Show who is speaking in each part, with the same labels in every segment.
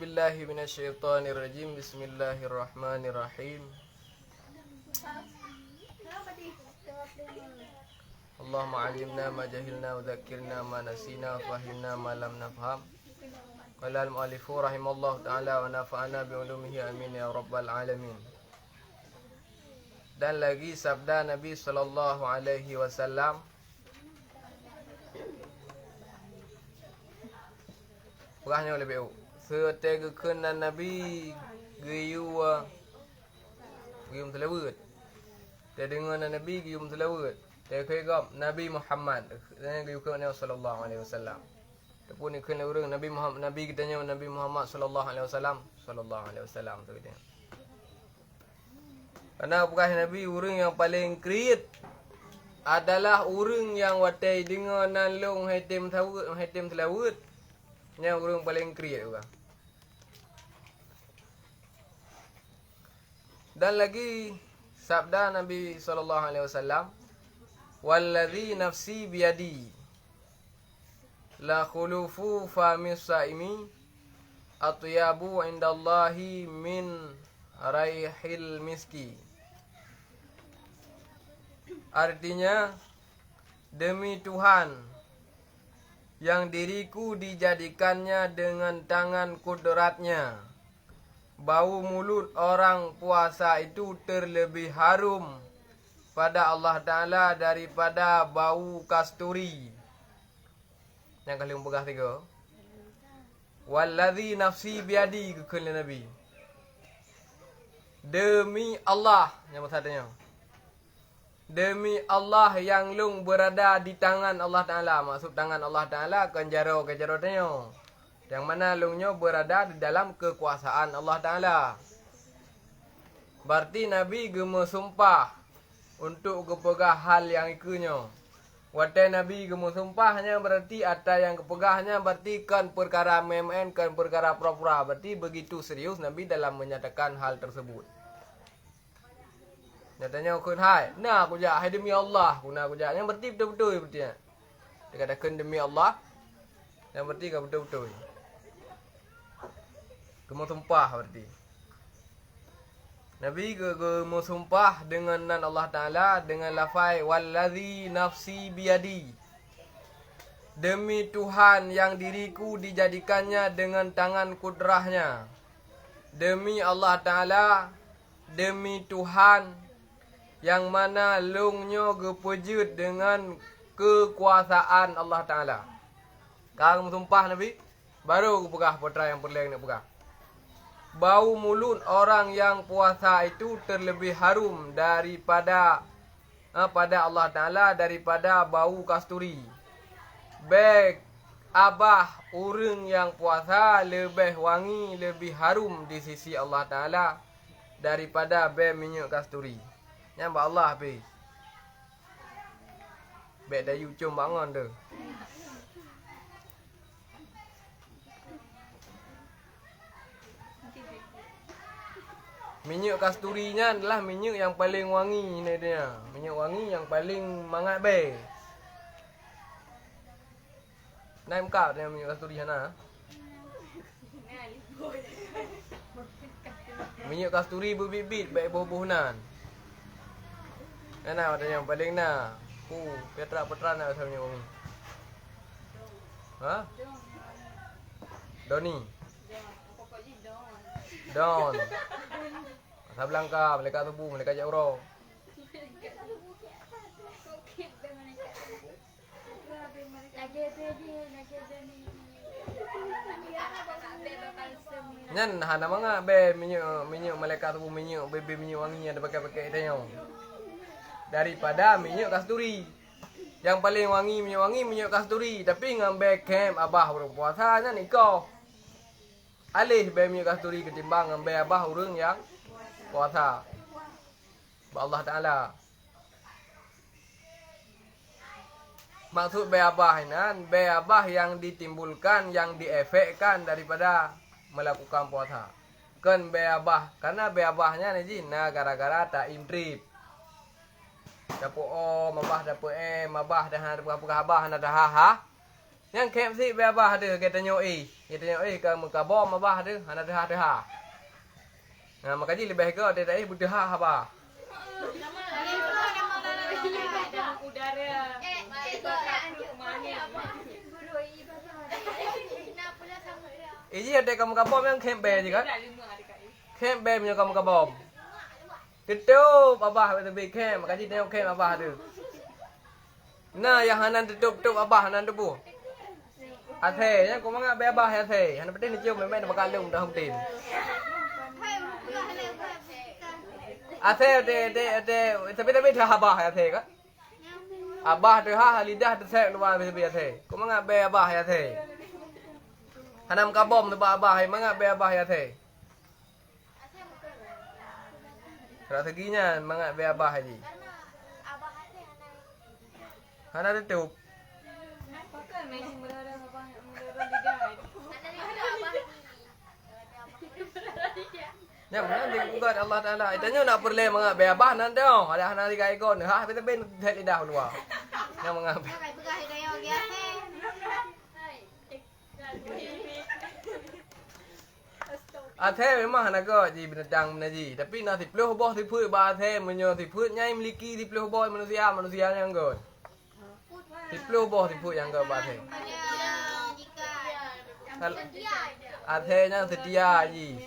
Speaker 1: billahi minasyaitonir rajim. Bismillahirrahmanirrahim. Allahumma alimna ma jahilna wa dzakirna ma nasina wa fahimna ma lam nafham. Qala al-mu'allifu rahimallahu ta'ala wa nafa'ana bi ulumihi amin ya rabbal alamin. Dan lagi sabda Nabi sallallahu alaihi wasallam, Purahnya oleh BO Setega kenan Nabi Giyuwa Giyum telawut Dia dengar Nabi Giyum telawut Dia kegap Nabi Muhammad Giyum kenan sallallahu alaihi wasallam Tepun ni kena orang Nabi Muhammad Nabi kitanya Nabi Muhammad sallallahu alaihi wasallam Sallallahu alaihi wasallam tu dia. Karena purah Nabi orang yang paling kreat adalah orang yang watai dengar nalung hatim telawut. Yang orang paling kreat juga. Dan lagi sabda Nabi sallallahu alaihi wasallam, "Wallazi nafsi biyadi la khulufu famis saimi atyabu indallahi min raihil miski." Artinya, demi Tuhan yang diriku dijadikannya dengan tangan kudratnya, bau mulut orang puasa itu terlebih harum pada Allah Ta'ala daripada bau kasturi. Yang kali pegang tiga. Wallazi nafsi biadi, kekali Nabi. Demi Allah, yang maksudnya. Demi Allah yang lung berada di tangan Allah Ta'ala. Maksud tangan Allah Ta'ala kenjaro tanya. Yang mana lungnya berada di dalam kekuasaan Allah Ta'ala. Berarti Nabi gema sumpah untuk kepegah hal yang ikunya. Watai Nabi gema sumpahnya berarti ada yang kepegahnya berarti kan perkara memen, kan perkara pura-pura. Berarti begitu serius Nabi dalam menyatakan hal tersebut. Nyatanya aku hai, nah aku jak, hai demi Allah, aku nak aku jak. Yang berarti betul-betul berarti. Dia katakan demi Allah, yang berarti kau betul-betul. Kamu sumpah berarti. Nabi kamu sumpah dengan nan Allah Ta'ala dengan lafaz wallazi nafsi biyadi. Demi Tuhan yang diriku dijadikannya dengan tangan kudrahnya. Demi Allah Ta'ala, demi Tuhan yang mana lungnya gepejut dengan kekuasaan Allah Ta'ala. Kalau sumpah Nabi, baru pegah putra yang perlahan nak pegah. Bau mulut orang yang puasa itu terlebih harum daripada pada Allah Ta'ala daripada bau kasturi. Baik abah orang yang puasa lebih wangi, lebih harum di sisi Allah Ta'ala daripada minyak kasturi. Nyambak Allah habis. Baik dayu cum bangun tu. Minyak kasturinya adalah minyak yang paling wangi ni dia. Minyak wangi yang paling mangat be. Naik kau dia minyak kasturi sana. Minyak kasturi berbibit baik buah-buahan. Mana ada yang paling na? Petra nak asal minyak wangi. Ha? Doni. Don. Asal Belangka, Melaka Tubuh, Melaka Jauro. Nyan hana manga be minyak Melaka Tubuh, minyak bebe minyak wangi ada pakai-pakai dia. Daripada minyak kasturi. Yang paling wangi minyak kasturi. Tapi ngambil kem abah berpuasa nya ni kau. Alih be minyak kasturi ketimbang ngambil abah orang yang puasa. Allah Ta'ala. Maksud be abah ini, be abah yang ditimbulkan, yang diefekkan daripada melakukan puasa. Kan be abah, karena be abahnya ni gara-gara tak imtrip. Dapur O, mabah dapur E, mabah dah ada berapa abah nak dah ha. Yang kem si be abah ada kita nyoi. Kita nyoi ke muka bom abah ada, hana dah. Nah, makanya lebih ke ada butuh abah. Iji ada kamu kabom yang kembe juga. Kembe punya kamu kabom. Tutup abah lebih kem, makanya tengok kem abah tu. Nah, yang hanan tutup abah hanan tu bu. Athe, yang kau mangap be abah ya athe. Hanan penting cium memang bakal lum dah hutin. Athe de tapi dah abah ya athe kan. Abah tu lidah tu sek luar be athe. Kau mangap be abah ya athe. Hanam kabom tu abah hai mangap be abah ya the. Strateginya mangap be abah haji. Hana tutup. Ya mana digugat Allah Taala. Itanya nak perle mangap be abah nan dah. Ada hana tiga ekor ni. Ha ben lidah luar. Yang mangap. Athe memang nak ji binatang menaji. Tapi nak 10 boh 10 ba athe menyo 10 nyai miliki 10 boh manusia yang god. 10 boh 10 yang god ba athe. Athe nya setia ji.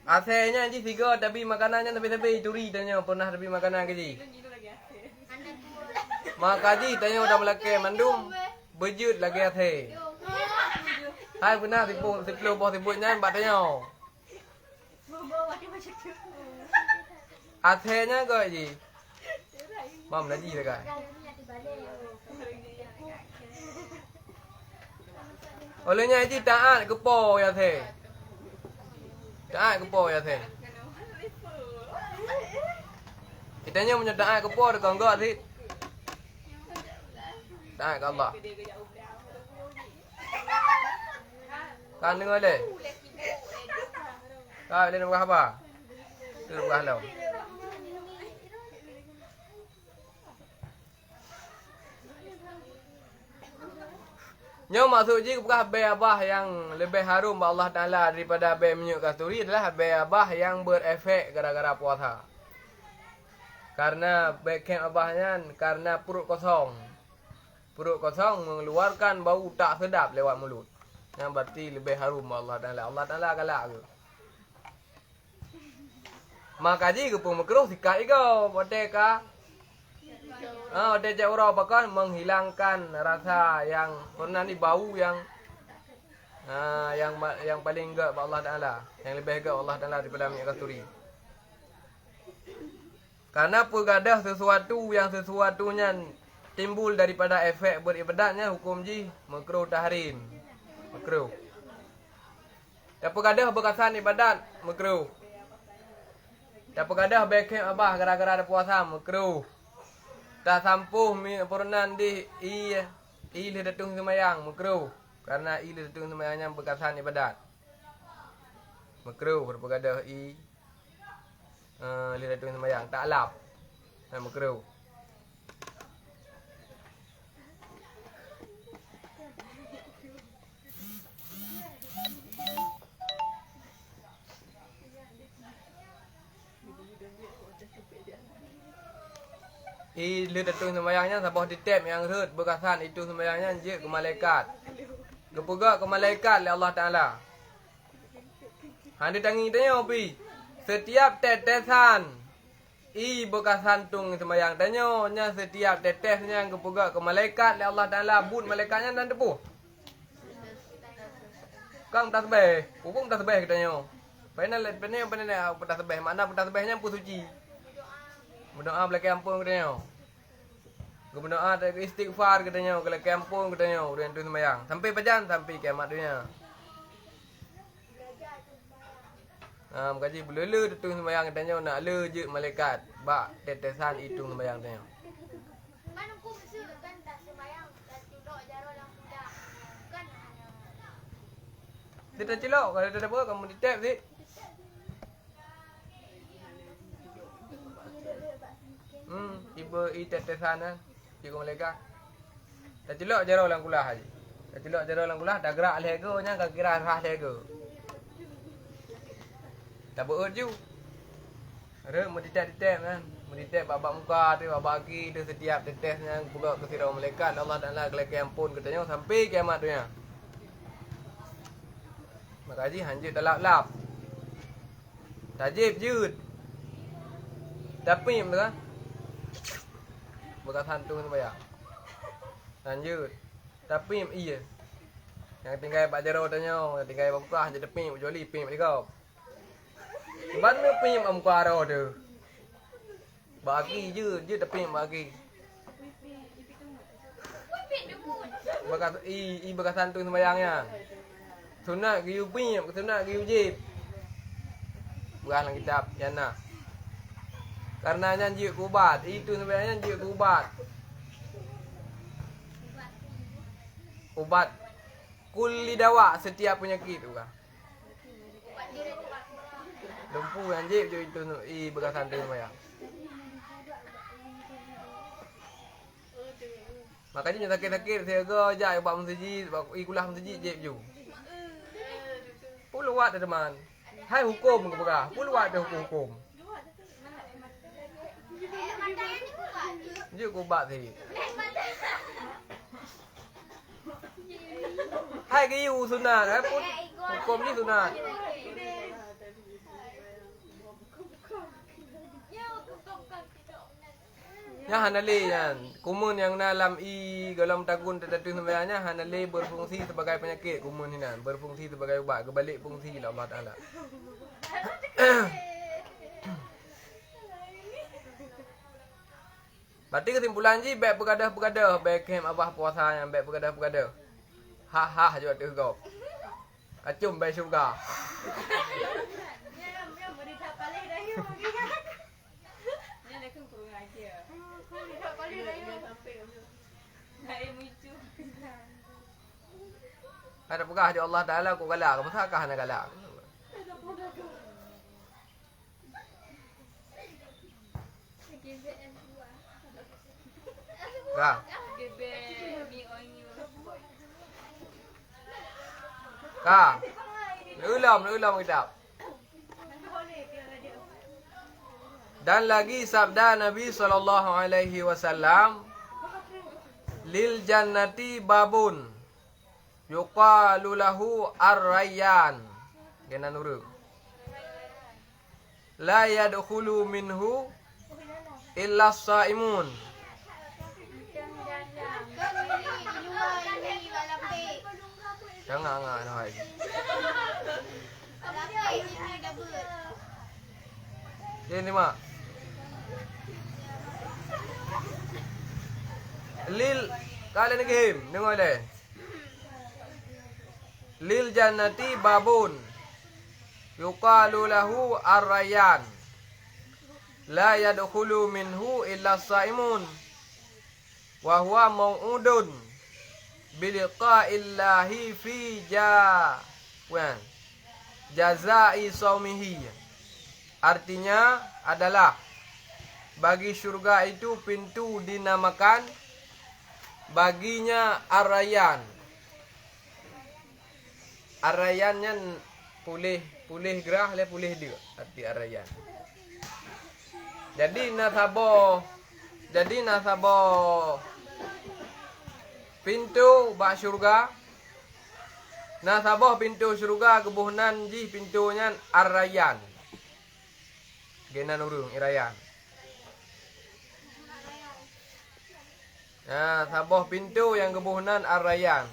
Speaker 1: Athe nya ji 3 tapi makanannya tapi curi tanya pernah tapi makanan ke ji. Maka ji tanya udah melake mandum bejut lagi athe. Hai pernah 10 boh 10 nya bat tanya. Athe nya ke ji. Mam na ji dekat. Olehnya ji taat kepo ya the. Taat kepo ya the. Kitanya punya taat kepo dekat enggak sih. Taat ke Allah. Kan dengar le. Kau le nak apa? Tu nak halau. Yang maksud je bukan be abah yang lebih harum Allah Taala daripada be minyak kasturi adalah be abah yang berefek gara-gara puasa. Karena be kem abahnya karena perut kosong. Perut kosong mengeluarkan bau tak sedap lewat mulut. Yang berarti lebih harum Allah Taala. Allah Taala galak ke. Maka ji ke pun makruh sikat iko bodeka. Dia jauh bahkan menghilangkan rasa yang pernah ni bau yang paling enggak Allah Taala, yang lebih enggak Allah Taala daripada minyak kasturi. Karena pergadah sesuatunya timbul daripada efek beribadatnya hukum ji makruh tahrim. Makruh. Dan pergadah berkesan ibadat makruh. Dan pergadah bekem abah gara-gara ada puasa makruh. Tak sampuh peranan di ile datung semayang makruh karena ile datung semayangnya berkesan ibadat. Makruh berpegadah ile datung semayang tak alap. Makruh. Ile datung semayangnya sabah ditep yang rut berkesan itu semayangnya je ke malaikat. Kepegak ke malaikat oleh Allah Taala. Handi tangi tanya pi. Setiap tetesan berkesan tung semayang tanya nya setiap tetesnya yang kepegak ke malaikat oleh Allah Taala but malaikatnya dan tepuh. Kang tasbih, hukum tasbih katanya. Penal tasbih mana tasbihnya pun suci. Berdoa belakang kampung katanya. Berdoa ada istighfar katanya, kalau kampung katanya, udah itu sembahyang. Sampai pajan sampai kiamat dunia. Kaji belele itu sembahyang katanya nak le je malaikat. Bak tetesan itu sembahyang katanya.
Speaker 2: Mana ku mesti kan tak sembahyang dan duduk jarang langsung dah. Kan
Speaker 1: Dia tak celok kalau dia ada apa kamu ditap sih. Ibu beritetesan kan. Cikgu mereka. Dah celok jaro lang kulah haji. Dah celok jaro lang kulah dah gerak lego nya kan kira rah lego. Dah beut ju. Ada menditek-ditek kan. Menditek babak muka tu, babak kaki tu setiap tetesnya pula ke sirau malaikat Allah Taala kelak ampun katanya sampai kiamat tu nya. Maka haji hanjut dah lap-lap. Tajib jud. Tapi kan. Bekas hantu tu bayar. Lanjut. Tapi iya. Yang tinggal Pak Jaro tanya, yang tinggal buka je tepi joli pim kau. Ban me pim am kuaro tu. Bagi je tepi bagi. Bekas bekas hantu sembayangnya. Sunat giu pim, sunat giu jib. Bukan dalam kitab Jannah. Karena janji kubat, itu sebenarnya janji kubat. Ubat kulli dawa setiap penyakit tu kan. Lumpuh janji je itu bekasan tu sembahyang. Makanya sakit-sakit saya ke ajak buat masjid, buat kulah masjid je ju. Puluh watt teman. Hai hukum ke bekah. Puluh watt hukum. Je kubat tadi. Hai cái yêu sunat kan hukum ni sunat. Ya hanali kan. Kumun yang dalam dalam tagun tertentu sebenarnya hanali berfungsi sebagai penyakit kumun ni kan. Berfungsi sebagai ubat kebalik fungsi lah Allah Taala. Berarti kesimpulan ji baik bergadah-bergadah, baik kem abah puasa yang baik bergadah-bergadah. Ha juga tu kau. Acum baik syurga. Ada pegah di Allah Taala aku galak, apa sakah nak galak. Kah? Kah? Ulam kitab. Dan lagi sabda Nabi SAW, lil jannati babun yuqalu lahu ar-rayyan. Kena nurut. La yadkhulu minhu illa as-saimun. Jangan hai. Ini mak. Lil kalian ni game, dengar deh. Lil jannati babun yuqalu lahu ar-rayyan. La yadkhulu minhu illa as-saimun. Wa huwa mau'udun biliqa'illahi fi jazai saumihi. Artinya adalah bagi syurga itu pintu dinamakan baginya ar-rayyan. Ar-rayyannya pulih gerah le pulih dia arti ar-rayyan. Jadi nasabah pintu bak syurga. Nasabah pintu syurga kebuhnan ji pintunya ar-rayyan. Genan urung irayan. Nah, sabah pintu yang kebuhnan ar-rayyan.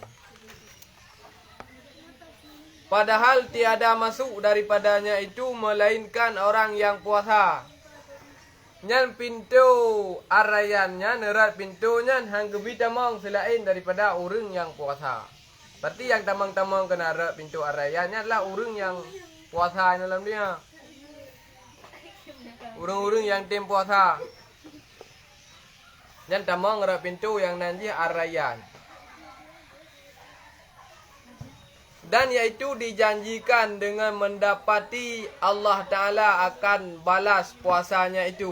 Speaker 1: Padahal tiada masuk daripadanya itu melainkan orang yang puasa. Nyan pintu ar-rayyannya nerat pintunya hang gebi tamang selain daripada orang yang puasa. Berarti yang tamang-tamang kena nerat pintu ar-rayyannya adalah orang yang puasa dalam dia. Orang-orang yang tim puasa. Nyan tamang nerat pintu yang nanti ar-rayyan. Dan yaitu dijanjikan dengan mendapati Allah Ta'ala akan balas puasanya itu.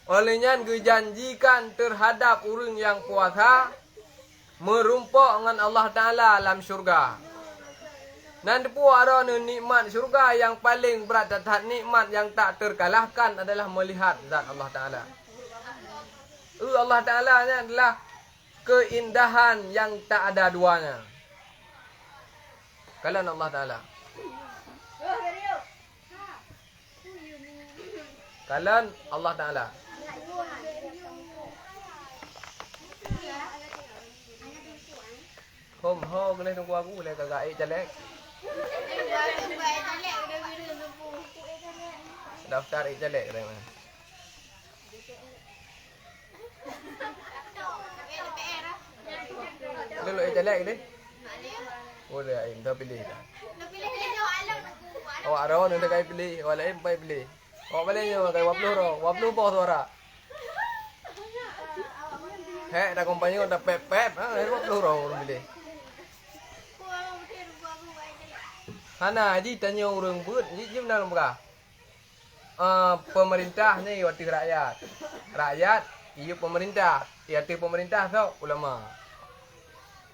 Speaker 1: Olehnya dijanjikan terhadap orang yang puasa merumpok dengan Allah Ta'ala dalam syurga. Nanti pun ada nikmat syurga yang paling berat dan nikmat yang tak terkalahkan adalah melihat zat Allah Ta'ala. Allah Ta'ala adalah keindahan yang tak ada duanya. Kalian Allah Ta'ala. Kalian Allah Ta'ala. Hôm hô lên hôm qua cũng lên cả gãy cho lẽ. Daftar aja lek re mana. Lu aja lek ni. Boleh ai dah pilih dah. Awak ro nanti kai pilih, wala em pai pilih. Awak balik nyo kai waplu po suara. Heh, dah kompanyo dah pep, waplu ro pilih. Hana haji tanya orang buat, haji benar bukan? Pemerintah ni waktu rakyat. Rakyat, ia pemerintah. Iaitu pemerintah so, ulama.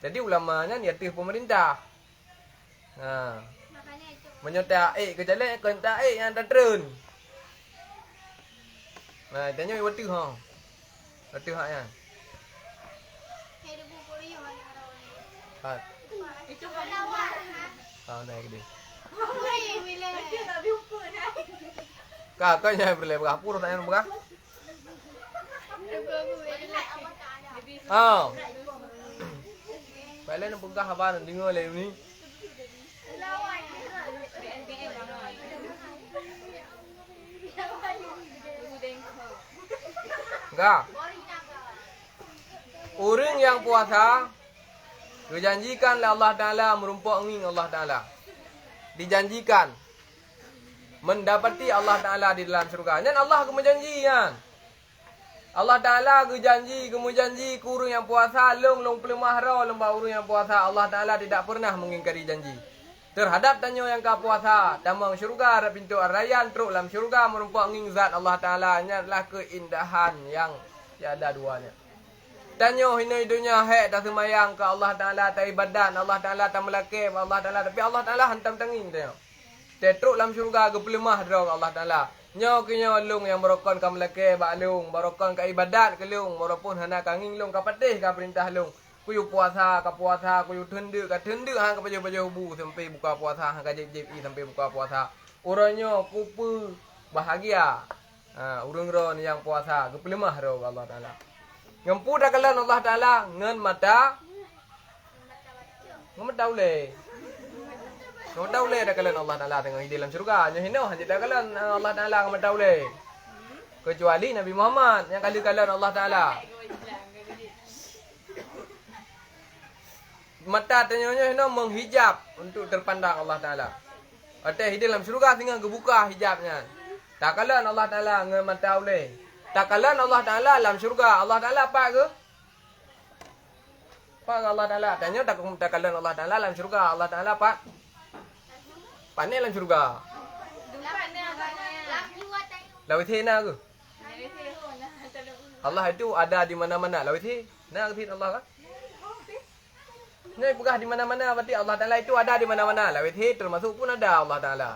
Speaker 1: Jadi ulamanya iaitu pemerintah. Menyertai ke jalan, kentai yang terun. Nah, tanya waktu ha. Waktu ha ya.
Speaker 2: Itu lawan.
Speaker 1: Naik dia. Kakak nyai berlebih kapur tanya bukan? Balen buka haban dengar le ni. Enggak. Orang yang puasa dijanjikan oleh Allah Ta'ala merumpok nging Allah Ta'ala. Dijanjikan mendapati Allah Ta'ala di dalam syurga. Dan Allah kamu janji kan. Allah Ta'ala ke janji ku orang yang puasa long pelemah ra lembah orang yang puasa. Allah Ta'ala tidak pernah mengingkari janji. Terhadap tanyo yang ka puasa, tamang syurga ada pintu ar-rayyan teruk dalam syurga merumpok nging zat Allah Ta'ala. Nya adalah keindahan yang tiada duanya. Tanyo hina dunia hek tak semayang ke Allah Ta'ala tak ibadat, Allah Ta'ala tak melakib, Allah Ta'ala tapi Allah Ta'ala hantam tanging tanyo. Tetruk dalam syurga ke pelemah dra Allah Ta'ala. Nyo ke nyo lung yang merokon ka melakib bak lung, merokon ka ibadat ke lung, walaupun hana kanging lung ka patih ka perintah lung. Kuyu puasa, kuyu tende hang ka baju hubu sampai buka puasa, hang ka jep sampai buka puasa. Uranyo kupu bahagia. Urang ro ni yang puasa ke pelemah dra Allah Ta'ala. Ngempu dah kalan Allah Ta'ala ngan mata uleh. Mata uleh dah kalan Allah Ta'ala tengah hidup dalam syurga. Nya hino hanya dah kalan Allah Ta'ala ngan mata uleh. Kecuali Nabi Muhammad yang kali kalan Allah Ta'ala. Mata tanyanya hino menghijab untuk terpandang Allah Ta'ala. Atau hidup dalam syurga tinggal kebuka hijabnya. Tak kalan Allah Ta'ala ngan mata uleh. Takalan Allah Ta'ala dalam syurga. Allah Ta'ala apa ke? Apa Allah Ta'ala? Tanya takalan Allah Ta'ala dalam syurga. Allah Ta'ala apa? Panik dalam syurga. Lawithina ke? Allah itu ada di mana-mana. Lawithina ke Allah kan? Ini bukan di mana-mana. Berarti Allah Ta'ala itu ada di mana-mana. Lawithina termasuk pun ada Allah Ta'ala.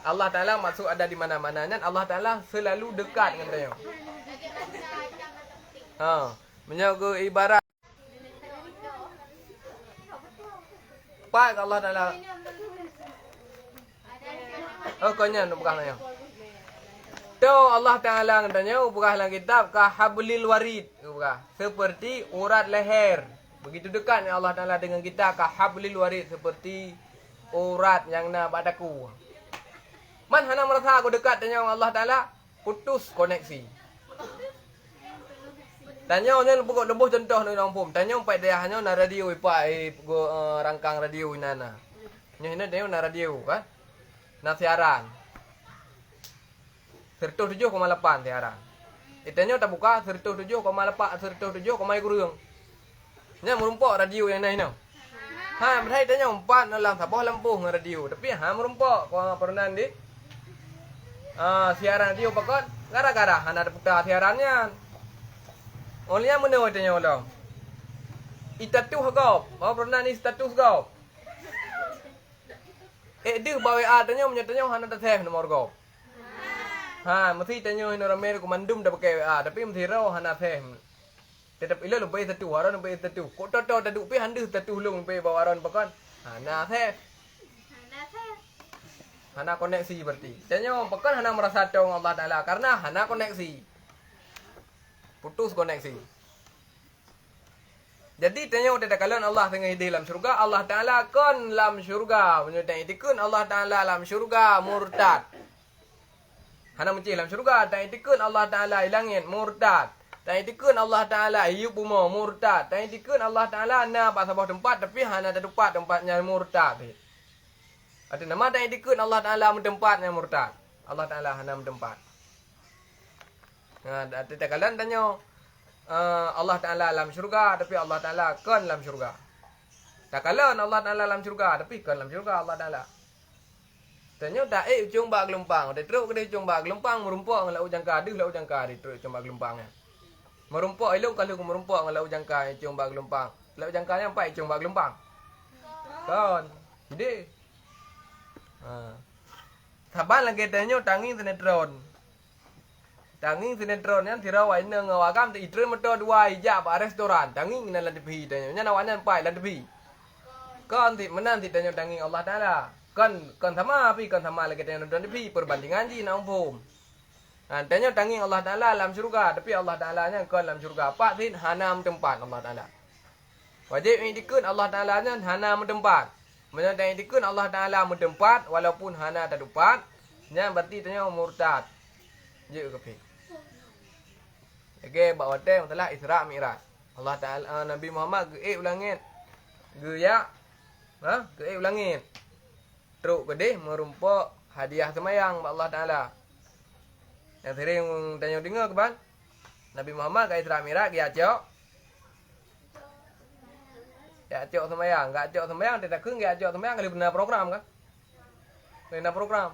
Speaker 1: Allah Ta'ala maksud ada di mana-mana dan Allah Ta'ala selalu dekat dengan dia. Menjaga ibarat. Pak Allah Ta'ala. Konya nak buka nanya. Tu Allah Ta'ala katanya buka dalam kitab ka hablil warid. Buka seperti urat leher. Begitu dekat Allah Ta'ala dengan kita ka hablil warid seperti urat yang na padaku. Man hana merasa aku dekat dengan Allah Ta'ala, putus koneksi. Tanya nya pokok lebuh contoh ni orang tanya pai dia hanya na radio ipai rangkang radio inana. Nya hina dia na radio kan. Na siaran. 107,8 siaran. Itanya tak buka 107,8 107,8 kurang. Nya merumpok radio yang lain. Berhai tanya 4 dalam sabah lampuh dengan radio. Tapi merumpok kau perunan di Siaran radio pakon gara-gara hana ada putar siarannya. Olehnya mana tanya Allah. Status kau. Bawa pernah ni status kau. Dia bawa tanya menyatanya hana ada save nomor kau. Mesti tanya ini ramai komandum dah pakai WA tapi mesti raw hana save. Tetap ilo lupa status, waran lupa status. Kau tahu tak dupi handa status lu lupa bawa waran pakon. Hana save. Hana koneksi berarti. Tanya pakon hana merasa tahu Allah Taala karena hana koneksi. Putus koneksi. Jadi tanya tidak kalian Allah tengah di dalam syurga, Allah Taala kon dalam syurga. Menyutai tikun Allah Taala dalam syurga murtad. Hana mencih dalam syurga, tanya tikun Allah Taala ilangin murtad. Tanya tikun Allah Taala hidup bumi murtad. Tanya tikun Allah Taala na pas sebuah tempat tapi hana ada tempat tempatnya murtad. Ada nama tanya tikun Allah Taala mentempatnya murtad. Allah Taala hana mentempat. Tidak kalian tanya Allah Ta'ala dalam syurga tapi Allah Ta'ala kan dalam syurga. Tak kalian Allah Ta'ala dalam syurga tapi kan dalam syurga Allah Ta'ala. Tanya tak ujung bak gelompang. Dia teruk ke ujung bak gelompang merumpuk dengan lau jangka. Dia lau jangka dia teruk ujung bak gelompangnya. Merumpuk elok kalau merumpuk dengan lau jangka ujung bak gelompang. Lau jangkanya apa ujung bak gelompang? Kan. Jadi. Saban lagi tanya tangi sinetron. Tangi sinetron yang tirawai neng awakam tu itre motor dua ijab restoran. Tangi ina la tepi tanya. Nya nawannya pai la tepi. Kan ti menan ti tanya tangi Allah Taala. Kan sama api kan sama lagi tanya don tepi perbandingan ji na umpum. Tanya tangi Allah Taala dalam syurga tapi Allah Taala nya kan dalam syurga. Pak tin hanam tempat Allah Taala. Wajib ini dikun Allah Taala nya hana tempat. Menyatakan dikun Allah Taala tempat walaupun hana tak tempat. Nya berarti tanya murtad. Je ke bawa teng telah Isra Mi'raj. Allah Taala Nabi Muhammad ge ulangit. Ge ya. Ge ulangit. Teruk gede merumpuk hadiah semayang Allah Taala. Yang sering tanya dengar ke bang? Nabi Muhammad ke Isra Mi'raj ge acok. Ya acok semayang, enggak acok semayang tidak keung ge acok semayang kali benar program kan? Benar program.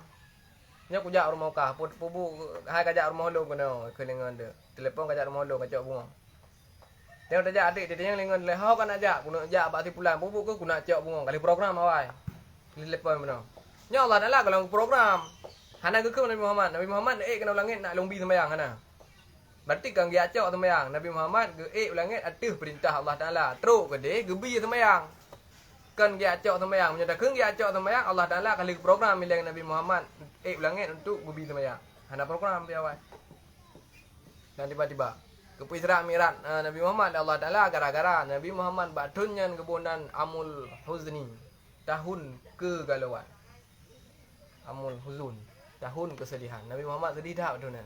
Speaker 1: Nya kujak rumah kah, pubu hai kajak rumah lu kena kelingan dia. Telefon kajak rumah lu kacak bunga. Dia dah ajak adik dia yang lingan le hau kan ajak, guna ajak bak pulang pubu ke guna cak bunga kali program awai. Telefon mana. Nya Allah Taala kalau program. Hana ke Nabi Muhammad. Nabi Muhammad kena ulangit nak lombi sembahyang hana. Berarti kan dia acak sembahyang. Nabi Muhammad ulangit atuh perintah Allah Taala. Teruk ke dia gebi sembahyang. Kan dia acak sembahyang menyatakan dia acak sembahyang Allah Taala kali program milik Nabi Muhammad ulangit untuk gebi sembahyang. Hana program dia awal. Dan tiba-tiba ke Isra Mi'raj Nabi Muhammad Allah Taala gara-gara Nabi Muhammad batunnya kebunan Amul Huzni tahun kegalauan. Amul Huzun tahun kesedihan. Nabi Muhammad sedih tak batunnya.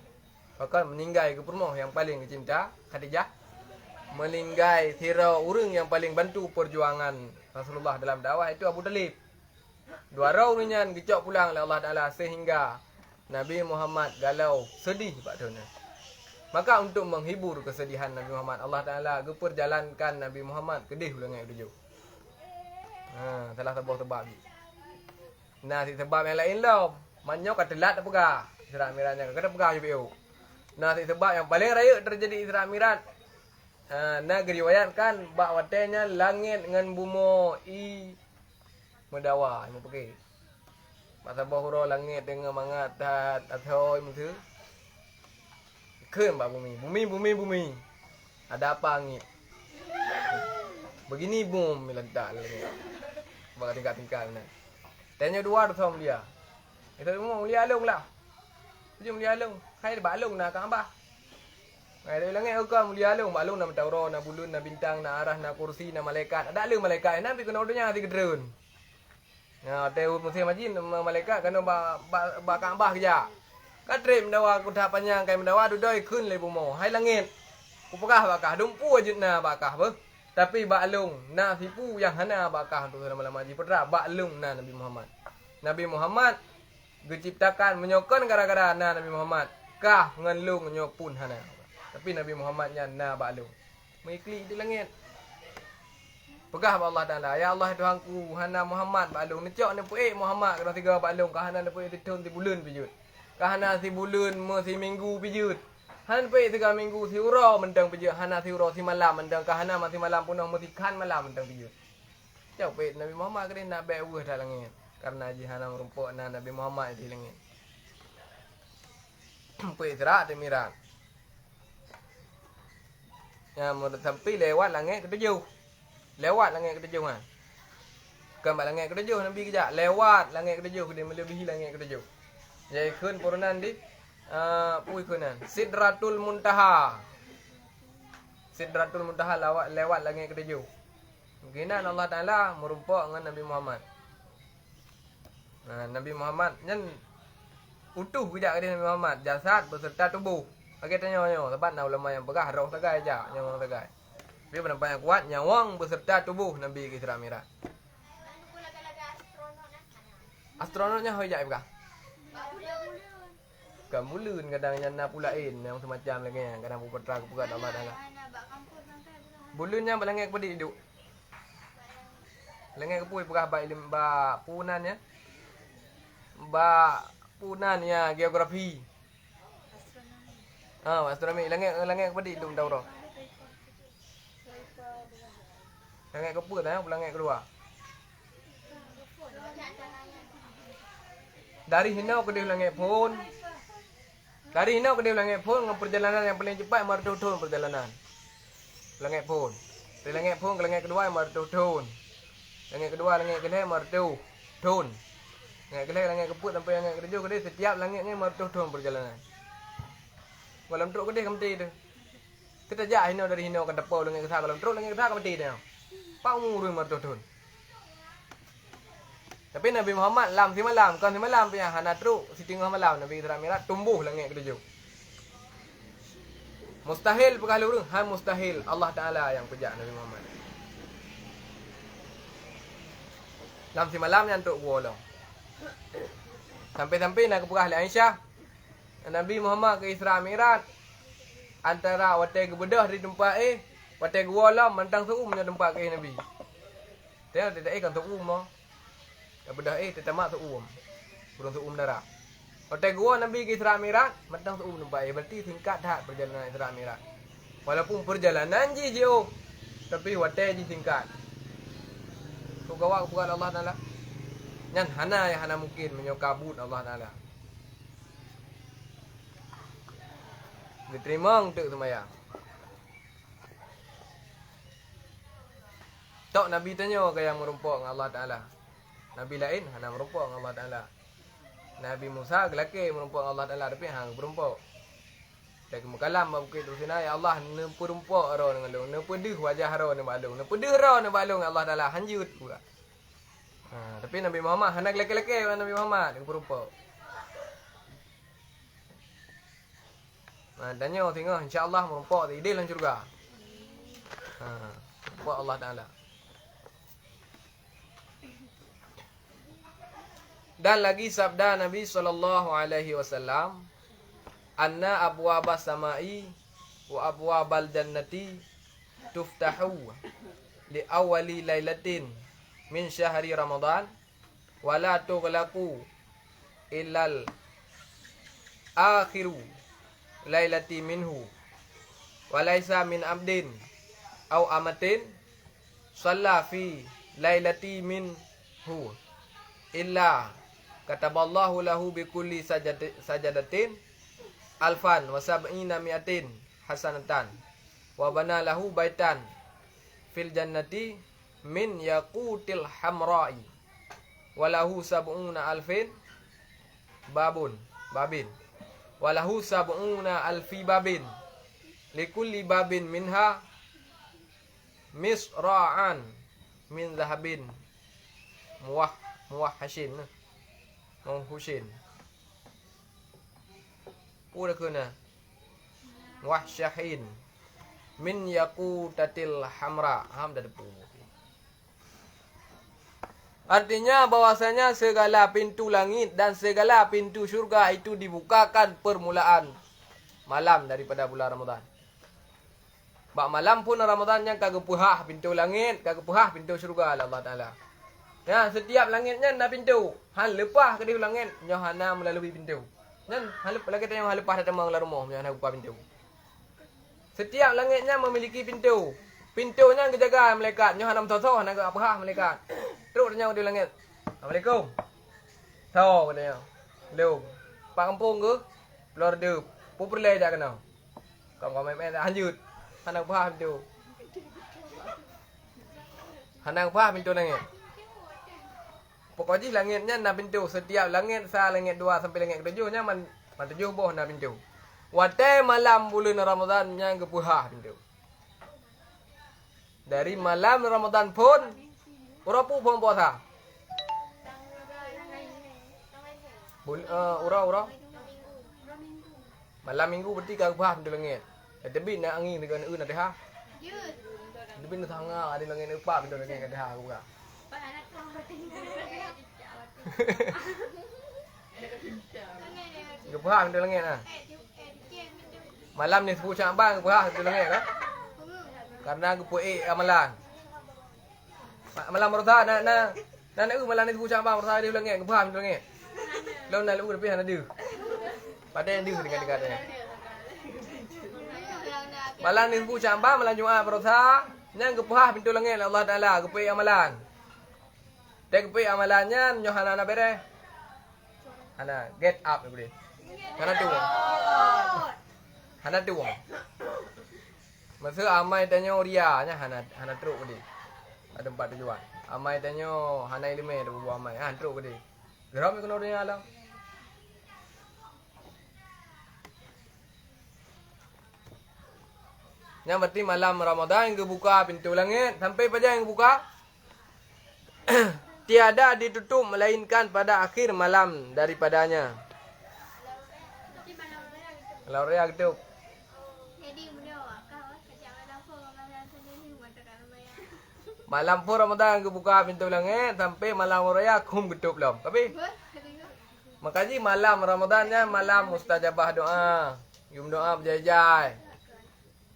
Speaker 1: Bahkan meninggal ke rumah yang paling cinta Khadijah. Meninggal hero orang yang paling bantu perjuangan Rasulullah dalam dakwah itu Abu Talib. Dua orang nyan gecok pulang oleh Allah Taala sehingga Nabi Muhammad galau sedih batunnya. Maka untuk menghibur kesedihan Nabi Muhammad Allah Taala geperjalankan Nabi Muhammad kedih ulangan tujuh. Salah sebab ni. Nah, si sebab yang lain lah. Manyo kata telat apa gah? Isra Mi'rajnya kata pegah JPU. Nah, si sebab yang paling raya terjadi Isra Mi'raj. Nah, diriwayatkan bak watenya langit dengan bumi medawa mu pergi. Masa bahura langit dengan mangat atau itu. Keun bak bumi. Ada apa angin? Begini bom melentak lagi. Bak tingkat-tingkat benar. Tanya dua tu sama dia. Itu mau mulia alung lah. Tu mulia alung. Hai bak alung nak kan abah. Ngai dia langit kau mulia alung, bak alung nak tauro, nak bulun, nak bintang, nak arah, nak kursi, nak malaikat. Ada alung malaikat nanti kena ordernya hati kedrun. Nah, teu musim majin malaikat kena bak Kaabah kerja. Katrip mendawa kuda panjang kai mendawa dudoi keun le bumo. Hai langit. Upakah bakah dumpu ajutna bakah be. Tapi bak alung na sipu yang hana bakah tu lama-lama ji pedra bak alung na Nabi Muhammad. Nabi Muhammad diciptakan menyokon gara-gara na Nabi Muhammad. Kah ngelung nyopun hana. Tapi Nabi Muhammad nya na bak alung. Mengikli di langit. Pegah Allah Taala, ya Allah Tuhanku, hana Muhammad bak alung. Necok ne puik Muhammad kena tiga bak alung, kah hana ne puik ditun di bulan pijut. Kahana si bulan me si minggu pijut. Han pe tiga minggu si uro mendang pijut. Hana si uro si malam mendang kahana masih malam punah mesti kan malam mendang pijut. Jauh pe Nabi Muhammad kena nak baik weh dah langit. Karena jihana merumpuk na Nabi Muhammad di langit. Pe serak temiran. Ya mau sampai lewat langit ketujuh. Lewat langit ketujuh kan. Bukan langit ketujuh Nabi kejap. Lewat langit ketujuh dia melebihi langit ketujuh. Jadi kun purunan di pui kunan. Sidratul Muntaha. Sidratul Muntaha lewat langit ketujuh. Mungkinan Allah Taala merumpuk dengan Nabi Muhammad. Nabi Muhammad nyen utuh kejap dia Nabi Muhammad, jasad beserta tubuh. Bagi tanya-tanya, tempat nak ulama yang pegah roh tegai aja, nyawang tegai. Tapi pendapat yang kuat nyawang beserta tubuh Nabi ke Isra Mi'raj.
Speaker 2: Anu pula galaga astronot nah.
Speaker 1: Astronotnya hoi jap pegah.
Speaker 2: Bulan.
Speaker 1: Bukan bulan kadang nyana pulain yang semacam lagi yang kadang putra kepukat Allah Taala. Bulannya balangit kepedik hidup. Langit kepui pegah ba ilim ba punannya. Ba punannya geografi. Astronomi langit kepedik hidup tahu roh. Langit kepui dah langit kedua. Dari hinau ke dia langit pun. Dari hinau ke dia langit pun dengan perjalanan yang paling cepat martuhun perjalanan. Langit pun. Dari langit pun ke langit kedua martuhun. Langit kedua langit kedua martuhun. Langit kedua langit keput sampai langit ketujuh ke dia setiap langitnya martuhun perjalanan. Kalau truk ke dia kemti tu. Kita jak hinau dari hinau ke depan langit kedua kalau truk langit kedua kemti dia. Pangurun martuhun. Tapi Nabi Muhammad lam si malam, kan si malam punya hana truk si tengah malam Nabi Isra Mi'raj tumbuh langit ketujuh. Mustahil pekah lurus, mustahil Allah Taala yang pejak Nabi Muhammad. Lam si malam yang truk bola. Sampai-sampai nak pekah Aisyah Nabi Muhammad ke Isra Mi'raj antara watai kebedah di tempat watai bola mantang suum nya tempat ke Nabi. Dia tidak kan suum mo. Bedah tetamak suum. Burung suum darah. Hotel gua Nabi ke Isra Mi'raj, matang suum nampak. Berarti singkat dah perjalanan Isra Mi'raj. Walaupun perjalanan jauh, tapi hotel je singkat. Tu gawak bukan Allah Taala. Nyan hana yang hana mungkin menyokabut Allah Taala. Diterima untuk sembahyang. Tok Nabi tanya ke yang merumpuk dengan Allah Taala. Nabi lain hana merumpuk dengan Allah Taala. Nabi Musa gelake merumpuk dengan Allah Taala tapi hang berumpuk. Dak mukalam bukit tu sina ya Allah ne perumpuk ro dengan lu, ne pedih wajah ro ne balung, ne pedih ro ne balung Allah Taala hanjut pula. Tapi Nabi Muhammad hana gelake-gelake dengan Nabi Muhammad dengan perumpuk. Tanya tengok insya-Allah merumpuk di dalam syurga. Buat Allah Taala. Dan lagi sabda Nabi SAW, anna abwabas samai wa abwabal jannati tuftahu li awali lailatin min syahri Ramadan wa la tughlaqu illal akhiru lailati minhu wa laisa min abdin aw amatin shalla fi lailati minhu illa kataballahu lahu bi kulli sajadatin alfan wa sab'ina mi'atin hasanatan wa bana lahu baitan fil jannati min yaqutil hamra'i wa lahu sab'una alfin babin wa lahu sab'una alfi babin likulli babin minha misra'an min zahabin muwahhashin Husin. Pura kena. Wahsyahin. Min yaqutatil hamra. Dah depu. Artinya bahwasanya segala pintu langit dan segala pintu syurga itu dibukakan permulaan malam daripada bulan Ramadan. Bak malam pun Ramadan yang kagak puhah pintu langit, kagak puhah pintu syurga Allah Taala. Ya, setiap langitnya ada pintu. Han lepas ke dia langit, nyohana melalui pintu. Nyan halup lagi tanya halup pada temang la rumah yang nak buka pintu. Setiap langitnya memiliki pintu. Pintunya kejaga malaikat. Nyo hanam sosoh nak apa malaikat. Terus tanya di langit. Assalamualaikum. Tahu katanya. Leu. Pak kampung ke? Keluar dia. Populai dah kena. Kau main dah lanjut. Hanang apa pintu. Hanang apa pintu langit. Pokoknya langitnya na pintu. Setiap langit langit 2 sampai langit ke-7 nya man 7 boh na pintu. Watai malam bulan Ramadan yang kepuhah pintu. Dari malam Ramadan pun urapu pun puasa. Ura. Malam minggu berarti kepuhah pintu langit. Tapi nak angin dengan nak dah. Tapi nak tangga ada langit apa pintu langit ke dah buka. Kepuhah pintu langit ah. Malam ni 10 Syakban kepuhah pintu langit kan? Karena kepuh amalan. Malam Ramadan nak malam ni 10 Syakban Ramadan di langit kepuhah pintu langit. Lalu nak lu lebih ada. Pada yang dia dengan dia. Malam ni 10 Syakban malam Jumaat Ramadan yang kepuhah pintu langit Allah Taala kepuh amalan. Dan kepuh amalannya nyohana na bere. Ana get up ni boleh. Hana tu. Masa amai tanya Ria nya hana teruk boleh. Ada 4 tujuan. Amai tanya hana ilmu ada buat amai. Teruk boleh. Geram kena dunia alam. Yang berarti malam Ramadan yang buka pintu langit sampai pada yang buka tiada ditutup melainkan pada akhir malam daripadanya. Kalau ria gitu. Malam pun Ramadan ke buka pintu langit sampai malam raya kum tutup belum. Tapi makanya malam Ramadannya malam mustajabah doa. Yum doa berjaya-jaya.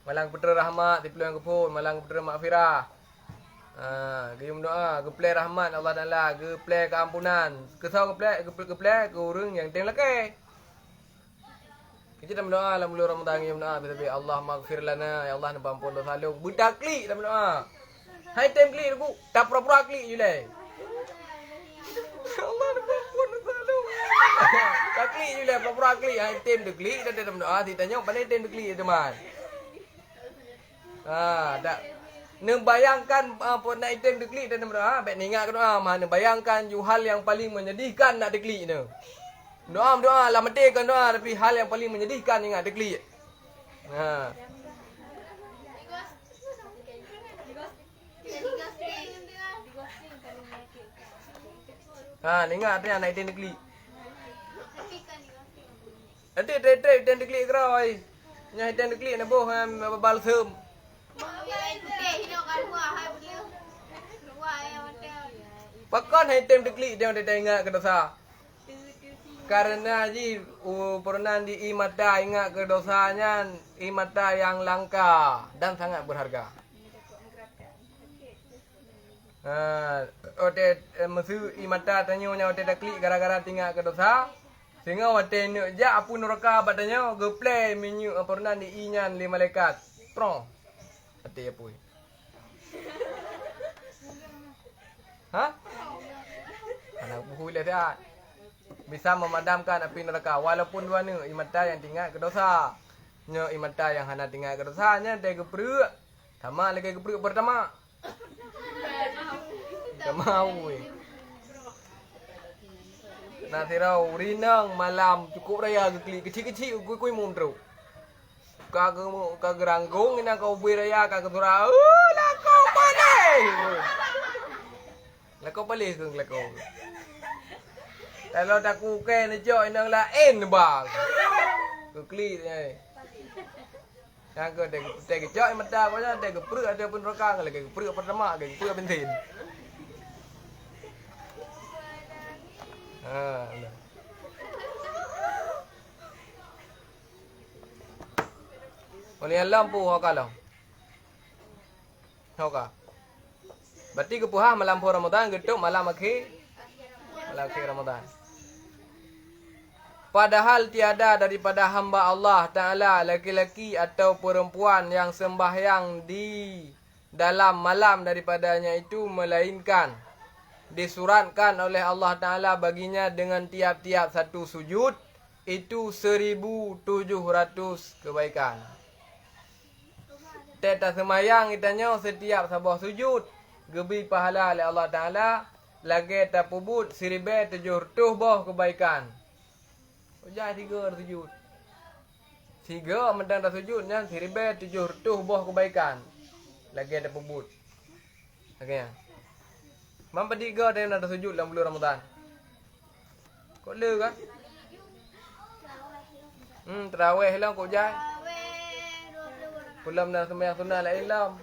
Speaker 1: Malam putera rahmat dipelai yang kepun, malam putera makfirah. Gayum doa, geplay rahmat Allah Taala, geplay keampunan. Kesau geplay ke urang yang teng laki. Kita dalam doa dalam bulan Ramadan gayum doa tapi Allah maghfir lana, ya Allah ampun dosa lu. Budak klik dalam doa. Hai tem klik aku, tak pura-pura klik je leh. Allah ampun dosa lu. Tak klik je leh, pura-pura klik. Hai tem de klik dan dalam doa ditanya pandai tem de klik teman. Tak. Nembayangkan apa nak item deklik dan doa, baik ingat ke doa, mana bayangkan you hal yang paling menyedihkan nak deklik ni. Doa lah matikan doa tapi hal yang paling menyedihkan ingat deklik. Ingat dia nak item deklik. Nanti item deklik keroi. Nya item deklik nak boh bal sem. Pakon hai tem deklik dia ingat ke dosa. Karena ji pernah di imata ingat ke dosanya imata yang langka dan sangat berharga. Ote masu imata tanya ote deklik gara-gara tinggal ke dosa. Sehingga ote nak ja apu neraka badannya geplay minyu pernah di inyan li malaikat. Pro. Hati apa? Anak buku boleh tak? Bisa memadamkan api neraka walaupun dua ni imata yang tinggal ke dosa. Nya imata yang hana tinggal ke dosanya dia geprek. Sama lagi geprek pertama. Tak mau. Nah tirau rinang malam cukup raya kecil-kecil kui mum teruk. Kageranggung ina kau beraya kagetura. Lah kau pandai. Lah kau boleh ke lah kau. Kalau tak ku ke ni jok inang lain bang. Ku klik ni. Yang ke dek jok mata apa dek perut ada pun rekang lagi perut pertama lagi perut bensin. Oleh lampu kalau. Hoka. Berarti kepuhah malam Ramadan getuk malam akhir Ramadan. Padahal tiada daripada hamba Allah Ta'ala laki-laki atau perempuan yang sembahyang di dalam malam daripadanya itu melainkan disuratkan oleh Allah Ta'ala baginya dengan tiap-tiap satu sujud itu 1,700 kebaikan. Teta semayang itanya setiap sabah sujud gebi pahala oleh Allah Ta'ala lagi tapubut 1,700 boh kebaikan. Ujah 3 sujud. 3 mentang dah sujudnya 1,700 boh kebaikan. Lagi ada pebut. Okey. Mampu 3 dia nak sujud dalam bulan Ramadan. Kok le kan? Tarawih lah kok jai. Pulam dah sembahyang sunat lain lah.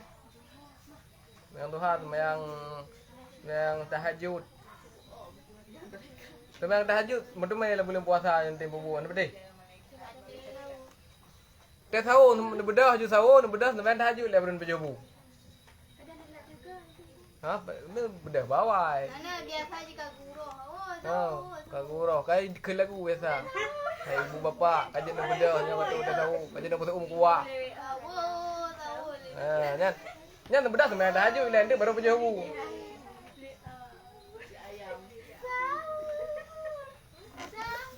Speaker 1: Sembahyang Tuhan, sembahyang tahajud. Sembahyang tahajud, macam lah bulan puasa yang tempoh bulan apa deh? Dia tahu, bedah je sahur, bedah sembahyang tahajud lah bulan pejabu. Ha, bedah bawai.
Speaker 2: Mana biasa je kaguro.
Speaker 1: Kaguro. Kai kelagu biasa. Kai ibu bapa kajian nak bedah nya waktu dah tahu, kajian nak betul kuah. Ha, nyan bedah sembahyang tahajud lah dia baru pejabu.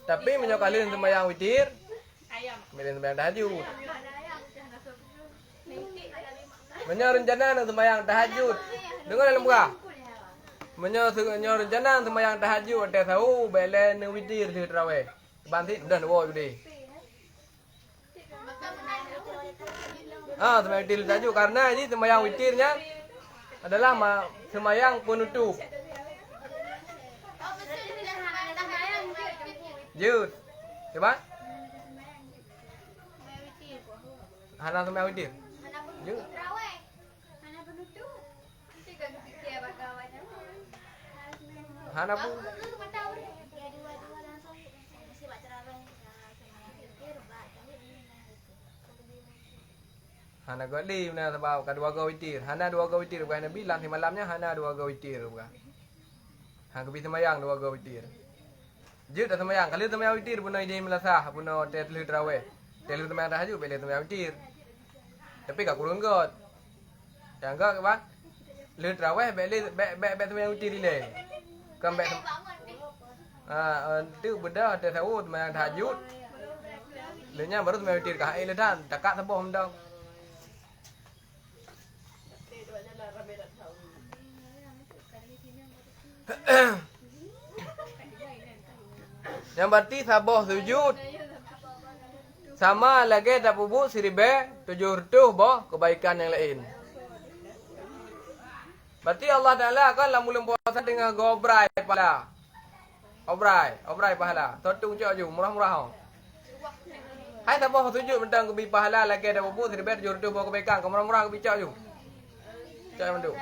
Speaker 1: Tapi menyokalin sembahyang witir. Milih sembahyang tahajud. Menyo rencana nak sembahyang tahajud. Dengar dalam buka. Menyo rencana sembahyang tahajud ada tahu belen witir di tarawih. Banti dah wo judi. Sembahyang witir tahajud karena ini sembahyang witirnya adalah sembahyang penutup. Jud. Coba. Hana sembahyang witir. Jud. Hana pun. Hana golim na sebab kedua go witir. Hana 2 go witir bukan Nabi lan malamnya hana 2 go witir bukan. Hang kebi sembahyang 2 go witir. Jud dah sembahyang, kali sembahyang witir puno ide melasah, puno tetlu tarawih. Tetlu sembahyang tahajud bele sembahyang witir. Tapi kak kurang got. Yang got ke bang? Le tarawih bele sembahyang witir ile. Kan bek. Tu bedah ada tahu sembahyang tahajud. Lenya baru sembahyang witir kah ile dan takak seboh mendang. Yang berarti sabah sujud sama lagi tak bubuk 1,700 boh kebaikan yang lain. Berarti Allah Ta'ala kan lah mula puasa dengan gobrai pahala. Obrai pahala. Totung cok ju murah-murah. Hai sabah sujud mentang kebi pahala lagi ada bubuk 1,700 boh kebaikan. Kau murah-murah kebi cok ju. Cok yang manduk.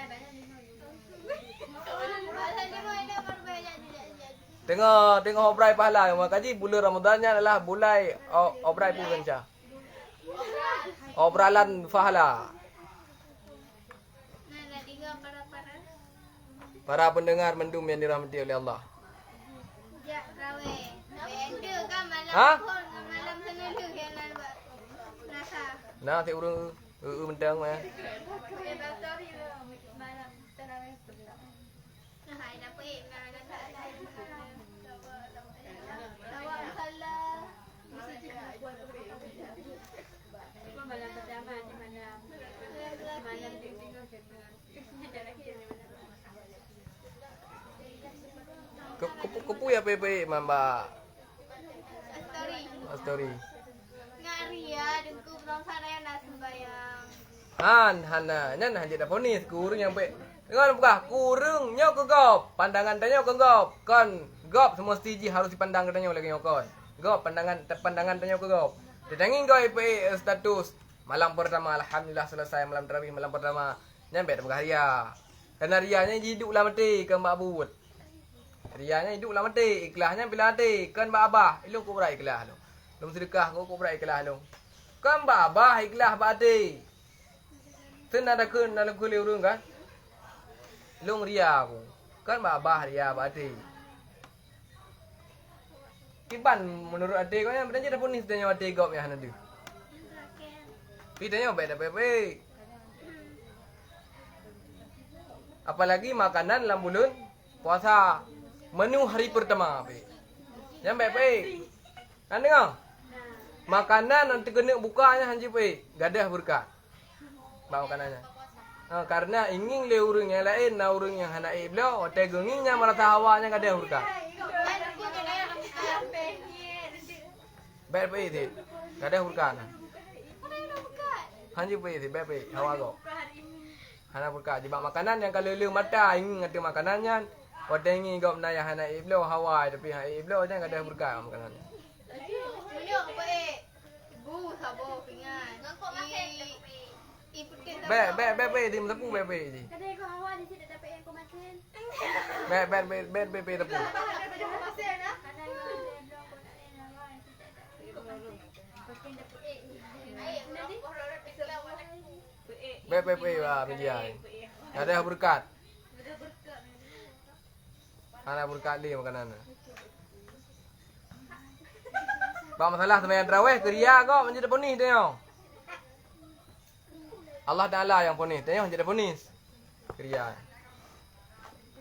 Speaker 1: Tengok obrai pahala. Makaji bulan Ramadannya adalah bulan obrai puganca. Obralan pahala. Para pendengar mendum yang dirahmati oleh Allah. Ha? Nah, ti urang mentang mah. Kupu ya pepe mamba. Story.
Speaker 2: Ngaria dengku belum sana yang nak sembayang.
Speaker 1: Hana, nyan hanya dah ponis kurung yang pe. Dengar buka, kurungnya ke gop, pandangan tanya ke gop. Kon gop semestinya harus dipandang tanya oleh kon. Gop pandangan tanya ke gop. Ditangin kau pe status malam pertama alhamdulillah selesai malam tarawih malam pertama. Nyan bet berharia. Karena rianya hiduplah mati ke mbak bubut. Rianya hiduplah mati, ikhlasnya bila mati. Kan mbak abah, ilung ku berai ikhlas lu. Lum sedekah ku berai ikhlas lu. Kan mbak abah ikhlas mati. Sen ada kun dalam kuliah urung kan? Lung ria aku. Kan mbak abah ria mati. Kiban menurut ade kau yang benar dah ponis tanya ade kau yang ada. Pitanya baik dah baik. Apalagi makanan dalam bulan puasa. Menu hari pertama. Yang baik-baik. Kan dengar? Makanan nanti kena bukanya hanji baik. Gadah berkat. Bawa makanannya. Karena ingin le urang yang lain, na urang yang hendak beliau, otak gengingnya merasa hawanya gadah berkat. Baik-baik sih. Gadah berkat. Hanji baik sih, baik-baik. Hawa kau. Hana berkat. Jebak makanan yang kalau le mata ingin ada makanannya. Otak ingin kau menaya hendak beliau hawa, tapi hendak beliau jangan gadah berkat makanannya. Baik, dia mentepu baik je.
Speaker 2: Kadang kau hawa di sini dapat yang kau makan.
Speaker 1: Baik tepu. Baik wah media. Ada berkat. Ada berkat dia makanan. Bang masalah sembahyang tarawih keria kau menjadi ponis tengok. Allah Taala yang ponis, tengok jadi ponis. Keria.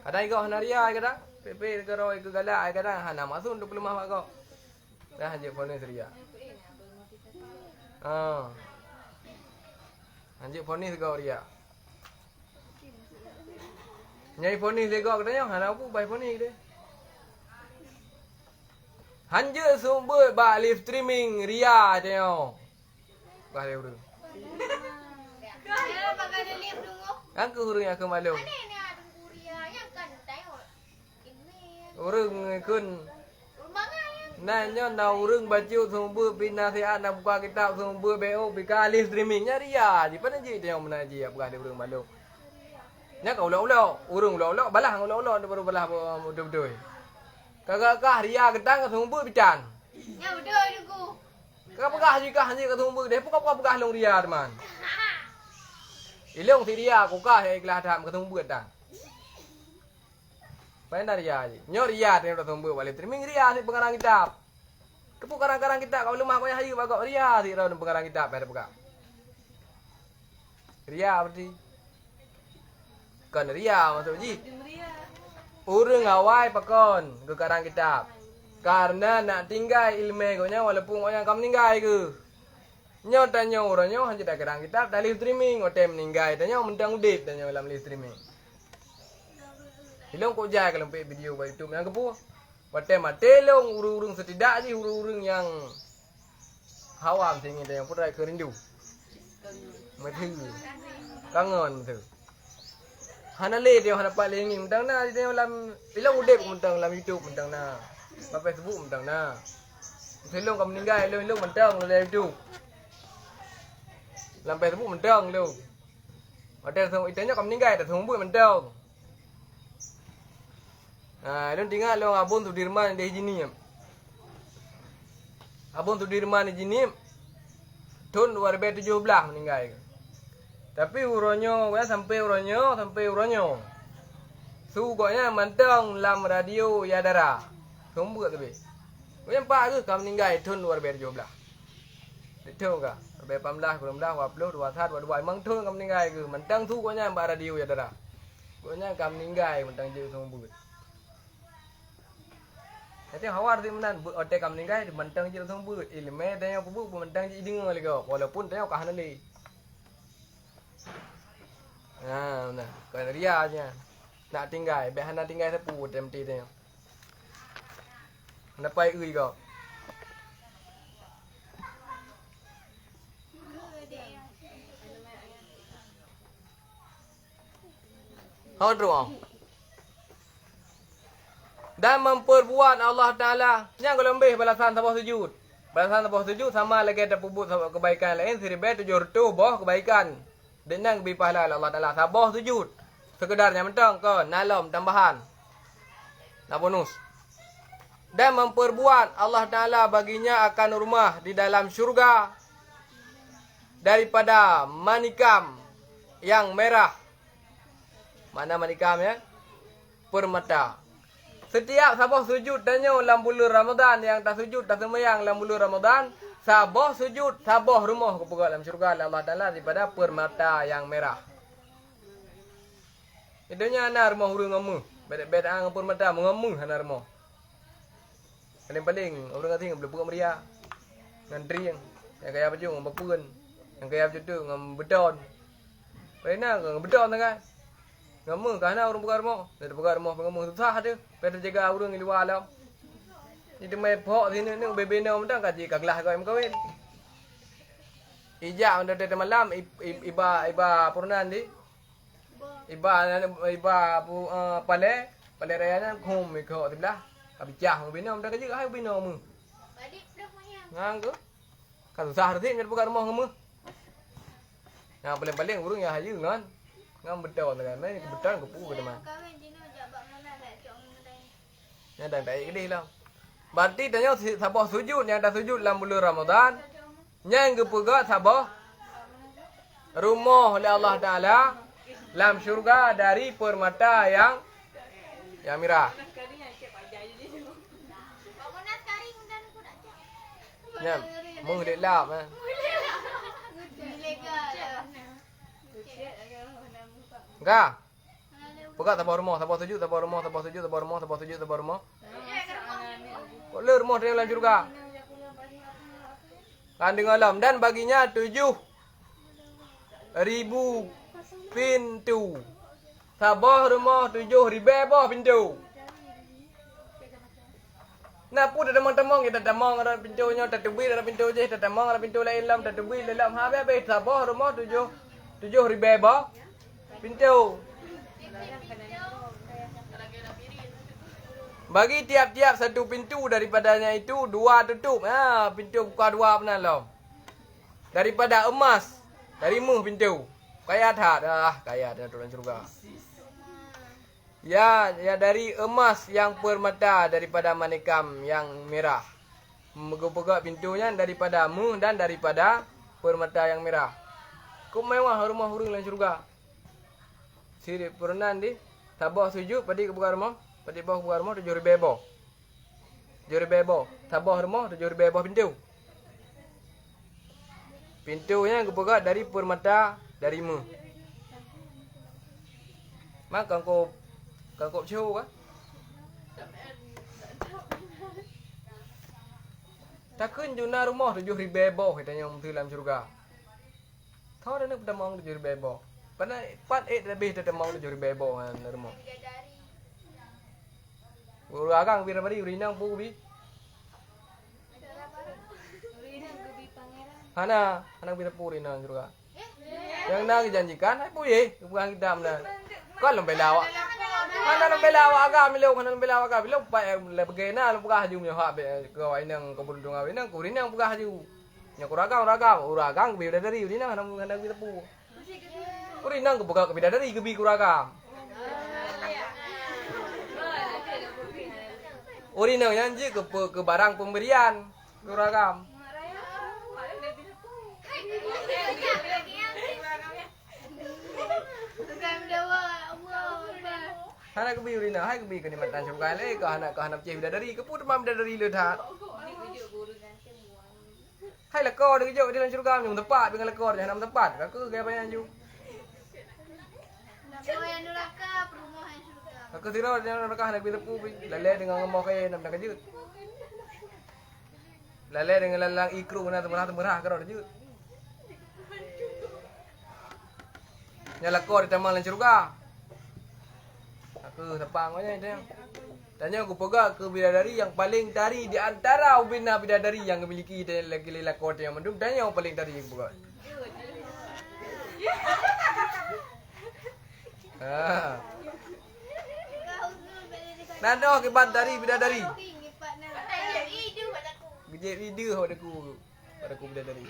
Speaker 1: Kadang kau hana ria kadang. Pepe karo ikut galak kadang hana masuk 25 mak kau. Dah je ponis ria. Anjir ponis kau ria. Nyai ponis dia kau katanya hana aku bai ponis dia. Hanja sumber ba live streaming ria tengok. Bah dia urang. Aku urang aku malu. Urang kun. Nanya na urang baca sumber binasihat nak buka kitab sumber BO bika live streamingnya ria. Di mana je tengok mana je apa dia urang malu. Nya kau ulau urang ulau balah ulau baru balah betul-betul. Kagak ria ketang ke sumber bican.
Speaker 2: Ya betul aku.
Speaker 1: Kagak pegah jika hanya ke sumber dia pegah long ria teman. Ilong si ria aku kah ikhlas dah ke sumber dah. Pandai ria je. Nyor ria tengok sumber balik streaming ria ni pengarang kitab. Kepu karang-karang kitab kau lemah kau hari bagak ria si ro pengarang kitab pada pegah. Ria berarti. Kan ria maksud ji. Urang awai pakon ke karang kitab. Karena nak tinggal ilmu kau nya walaupun kau yang kamu meninggal ke. Nyo tanya orangnya hanya dah kerang kitab dah live streaming otem meninggal tanya mentang udip tanya dalam live streaming. Hilong kau jai kalau pe video ba YouTube yang kepu. Otem matelong urung-urung setidak je urung-urung yang hawam singin tanya purai kerindu. Methu. Kangen tu. Hana le dia hana paling ingin mentang na dia dalam hilong udip mentang dalam YouTube mentang na. Ba Facebook mentang na. Hilong kau meninggal hilong mentang dalam YouTube. Sampai sebut mentang lu. Ada semua itanya kau meninggal dah semua mentang. Lu tinggal lu Abang Sudirman di sini. Abang Sudirman di sini tahun 2017 meninggal. Tapi uronyo sampai uronyo. Sugoknya mentang dalam radio Yadara. Semua tu be. Yang pak ke kau meninggal tahun 2017. Betul ke? 18, 19, 20, 21, 22 emang tu kau meninggal ke? Mentang tu kau nya mbak radio ya darah. Kau nya kau meninggal mentang je sumbu. Nanti hawar di mana? Otak kau meninggal mentang je sumbu. Ilmu tanya aku bu mentang je dengar lagi. Walaupun tanya kau hana le. Nah, kau ria aja. Nak tinggal, be hana tinggal sepu temti tanya. Nak pai ui kau. Kau terus. Dan memperbuat Allah Ta'ala yang kalau lebih balasan tanpa sujud. Balasan tanpa sujud sama lagi ada pubut kebaikan lain 1700 boh kebaikan. Dengan lebih pahala Allah Ta'ala. Sabah sujud. Sekedarnya mentang ke nalom tambahan. Nak bonus. Dan memperbuat Allah Ta'ala baginya akan rumah di dalam syurga. Daripada manikam yang merah. Mana manikam ya? Permata. Setiap sabah sujud tanya dalam bulan Ramadan yang tak sujud tak sembahyang dalam bulan Ramadan, sabah sujud, sabah rumah ke dalam syurga Allah Taala daripada permata yang merah. Idenya ana rumah urang ngemu. Beda-beda ang permata mengemu ana rumah. Paling-paling orang kata boleh buka meriah. Ngan driang. Yang kaya baju ngam bapun. Yang kaya baju tu ngam bedon. Pena ngam bedon kan. Ngemu kana orang buka rumah. Dia buka rumah ngemu susah dia. Pada jaga orang di luar alam. Ni demai pok sini ni bebena mendang kaji kaglah kau em kawin. Ijak unda de malam iba purnan di. Iba pale raya na kum ko tibla. Kabicah mo bina mendang kaji ay bina mo.
Speaker 2: Balik dah mayang.
Speaker 1: Ngang ko. Ka susah reti ngat buka rumah ngemu. Yang paling-paling urang ya hayu non. Ngam bedon kan. Mai bedon ko pu ke mah.
Speaker 2: Kawin dino jabak mana dah cok mengenai.
Speaker 1: Nya dang tai gede lah. Berarti tanya sabah sujud yang dah sujud dalam bulan Ramadan. Yang gepega sabah rumah oleh Allah Taala dalam syurga dari permata yang merah.
Speaker 2: Bangunlah sekali mundan aku nak cak.
Speaker 1: Nya mung dek lap ah.
Speaker 2: Legal.
Speaker 1: Enggak. Pega sabah rumah, sabah sujud, sabah rumah, sabah sujud, sabah rumah, sabah sujud, sabah rumah. Kok le rumah dia dalam syurga. Kandung alam dan baginya 7,000 pintu. Sabah rumah 7,000 pintu. Nah, pun ada temang kita temang ada pintunya, tetubi ada pintu je, temang ada pintu lain lam, tetubi dalam habis sabah rumah 7,000 pintu. Bagi tiap-tiap satu pintu daripadanya itu 2 tutup. Ha, pintu buka 2 benar lah. Daripada emas, dari muh pintu. Kaya tak? Kaya dah turun surga. Ya dari emas yang permata daripada manikam yang merah. Megupegak pintunya daripada muh dan daripada permata yang merah. Kau mewah rumah hurung dalam surga. Siri perenan di Sabah sujud padi ke buka rumah. Padi bawah buka rumah 7,000 Sabah rumah 7,000 pintu. Pintunya kebuka dari permata dari mu. Maka kau ciu kan? Takkan juna rumah 7,000 katanya yang dalam syurga. Tahu dah nak pedamang 7,000. Pada 4 lebih pedamang 7,000 kan rumah. Guru agang bira bari urinang pu bi. Hana bira pu urinang juga. Yang nak janjikan ai pu ye, bukan kita mana. Kau lembel awak. Hana lembel awak agam milau, hana lembel awak agam milau pa le begena lu buka haju nya ha be kau inang kebundung awinang urinang buka haju. Nya uragang bira dari urinang hana bira pu. Urinang buka bira dari gebi kuragam. Urinang janji ke barang pemberian kuragam. Hana kebi urinang, hai kebi ke dimatan syurga le, ke hana ceh bidadari, ke pun demam bidadari le that. Hai lekor dia jauh dalam syurga nyung tepat dengan lekor dia nam tepat. Aku gaya banyak ju.
Speaker 2: Yang neraka perumahan syurga.
Speaker 1: Aku sira dia neraka hana kebi tepu lele dengan ngemok ke nam kajut. Lele dengan lalang ikru na temurah karo jut. Nya lekor di tamal syurga. Aku sepangnya itu. Tanya aku pegak ke bidadari yang paling tari di antara ubina bidadari yang memiliki laki-laki lakot yang mendung. Tanya yang paling tari aku pegak. Nado akibat dari bidadari. Bijak ide padaku bidadari.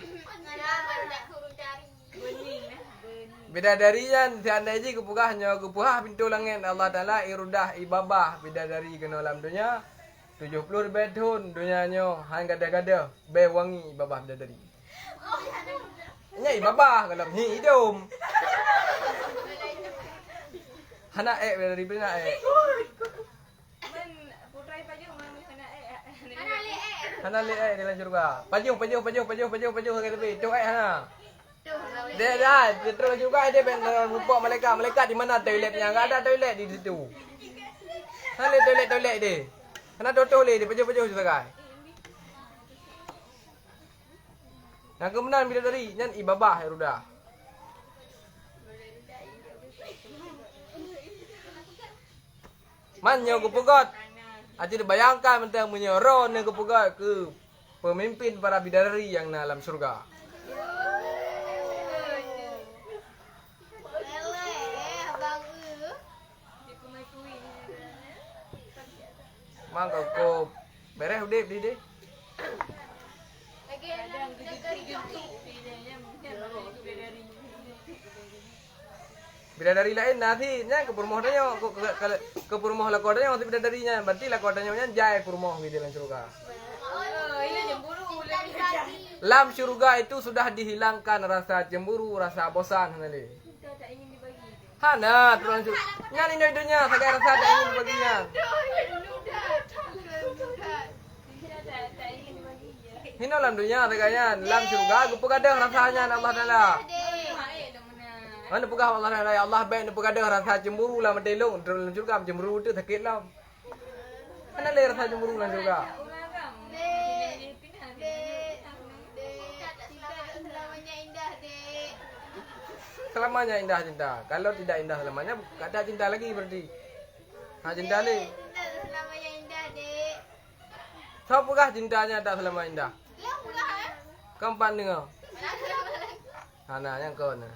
Speaker 1: Bidadari yang seandainya kepuhahnya kepuhah pintu langit Allah Taala irudah ibabah bidadari kena dalam dunia 70 tahun dunianya hang gada-gada be wangi ibabah bidadari. Nya ibabah kalau hidup. Hana bidadari bina Hana le di dalam syurga. Pajuh ke tepi. Cuk hana. Dia dah terus juga dia benar rupa malaikat di mana toiletnya? Enggak ada toilet di situ. Hana toilet dia. Hana tutup dia pajuh juga. Yang kemudian bidadari nyan ibabah rudah. Manyo kepegat. Aji dibayangkan mentang menyoro ne kepegat ke pemimpin para bidadari yang dalam surga. Mangga ko beres udah di deh. Bidadari lain nanti nya ke rumah dia ke rumah lakodanya waktu bidadarinya berarti lakodanya nya jai ke rumah di dalam surga. Lam surga itu sudah dihilangkan rasa cemburu, rasa bosan nanti. Hana terus nya ini sebagai rasa tak ingin dibaginya. Hina lam dunia teganya lam surga gue pegadang rasanya Allah Taala. Mana pegah Allah Taala Allah baik nak pegadang rasa cemburu lah mendelong dalam surga cemburu tu sakit lah. Mana le rasa cemburu dalam surga? Selamanya indah cinta. Kalau tidak indah selamanya tak ada cinta lagi berarti. Ha cinta le.
Speaker 2: Selamanya indah, Dek.
Speaker 1: Siapakah cintanya tak selama indah? Keempat dengar. Hana yang kau na.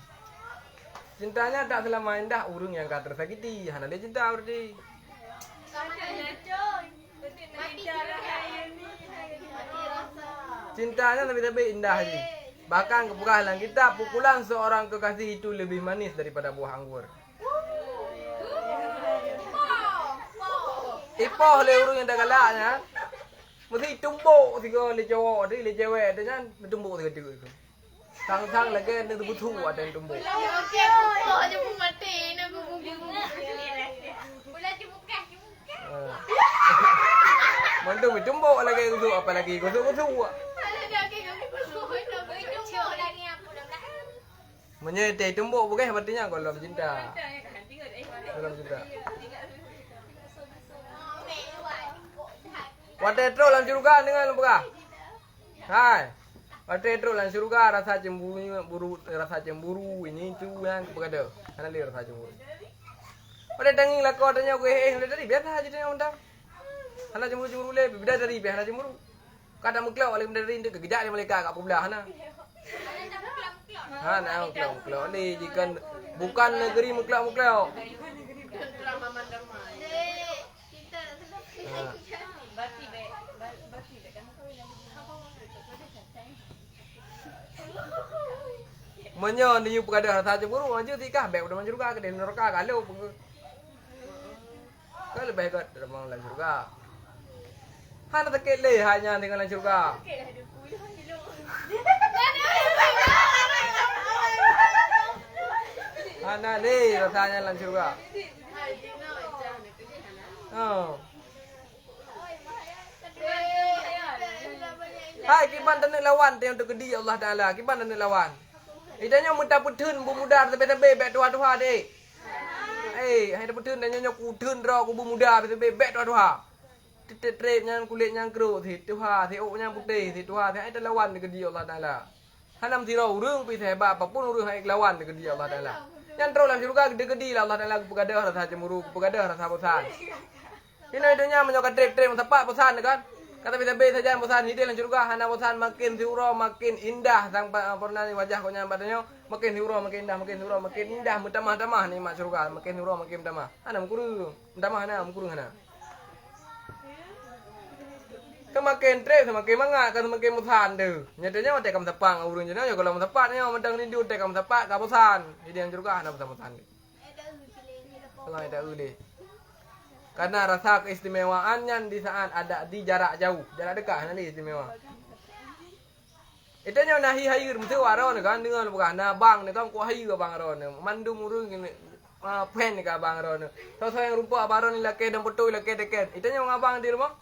Speaker 1: Cintanya tak selama indah urung yang kata tersakiti. Hana dia cinta berarti. Cintanya lebih indah lagi. Bahkan kepukahan kita pukulan seorang kekasih itu lebih manis daripada buah anggur. Ipoh le urung yang dah galaknya. Mesti tumbuk tiga le cowok dia le cewek dia kan tumbuk tiga itu. Sang lagi ada butuh ada yang tumbuk.
Speaker 2: Okey, kau aja pun mati nak bubu. Boleh dibuka.
Speaker 1: Mantu tumbuk lagi itu apa lagi kusuk. Menyertai tumbuk bukan artinya kalau cinta. Dalam cinta. Watetro lan surga dengan buka. Hai. Watetro lan surga rasa cemburu ini itu yang kepada. Karena dia rasa cemburu. Pada tanging lah kau tanya gue dari biasa aja dia undang. Hana cemburu le bidadari biasa cemburu. Kadang muklau oleh bidadari itu kegejak dia mereka kat belah hana. Hana muklau ni jika bukan negeri muklau. Menyo ni perkara rasa cemburu aja tikah baik udah surga ke neraka kalau kan lebih baik dalam surga. Hana tak le hanya dengan surga. Hana le rasanya dalam surga. Oh. Hai kiban dan lawan yang tergedi Allah Taala kiban dan lawan. Idanya muda putun bumuda tebe bet tua dek. Hai dah putun dan nyonya kutun ro ku bumuda tebe bet tua. Trep yang kulitnya kerut thì tua thì oknya putih thì tua thì ai dah lawan tergedi Allah Taala. Hanam tiro urung pi hebat apapun urung hai lawan tergedi Allah Taala. Yang terus dalam surga tergedi Allah Taala pegadah rasa cemburu pegadah rasa bosan. Ini idanya menyokat trep tepat bosan kan? Kata bisa saja bosan hidup dalam surga hana bosan makin diuro makin indah sang pernah wajah konya badannya makin diuro makin indah mutamah ni mak surga makin diuro makin mutamah hana mukuru mutamah hana mukuru hana kemakin trep semakin mangga kan semakin bosan tu nyatanya mate kam tepang urun jena yo kalau tepatnya mentang rindu te kam tepat ka bosan hidup dalam surga hana bosan kalau ada ule. Karena rasa keistimewaannya di saat ada di jarak jauh, jarak dekat nanti istimewa. Itu nya nahi hayur mesti waron kan dengan bukan na bang ni kan ku hayur bang ron. Mandu murung ni pen ni ka bang ron. So yang rupa baron ni laki dan betul laki deket. Itu nya ngabang di rumah.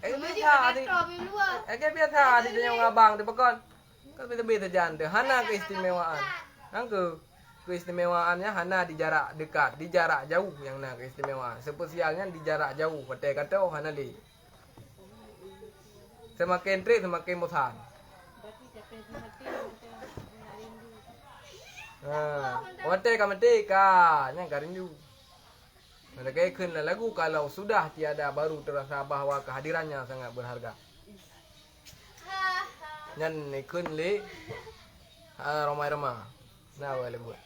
Speaker 1: biasa di biasa di tanya abang di pekon. Kan beda-beda jangan deh. Hana keistimewaan. Keistimewaannya Hana di jarak dekat, di jarak jauh yang na keistimewaan. Spesialnya di jarak jauh. Kata Hana li. Semakin trik semakin bosan. Wate kametika, nya karindu. Mereka kenal lagu kalau sudah tiada baru terasa bahwa kehadirannya sangat berharga. Nyan ikun li romai-roma. Nah, boleh buat.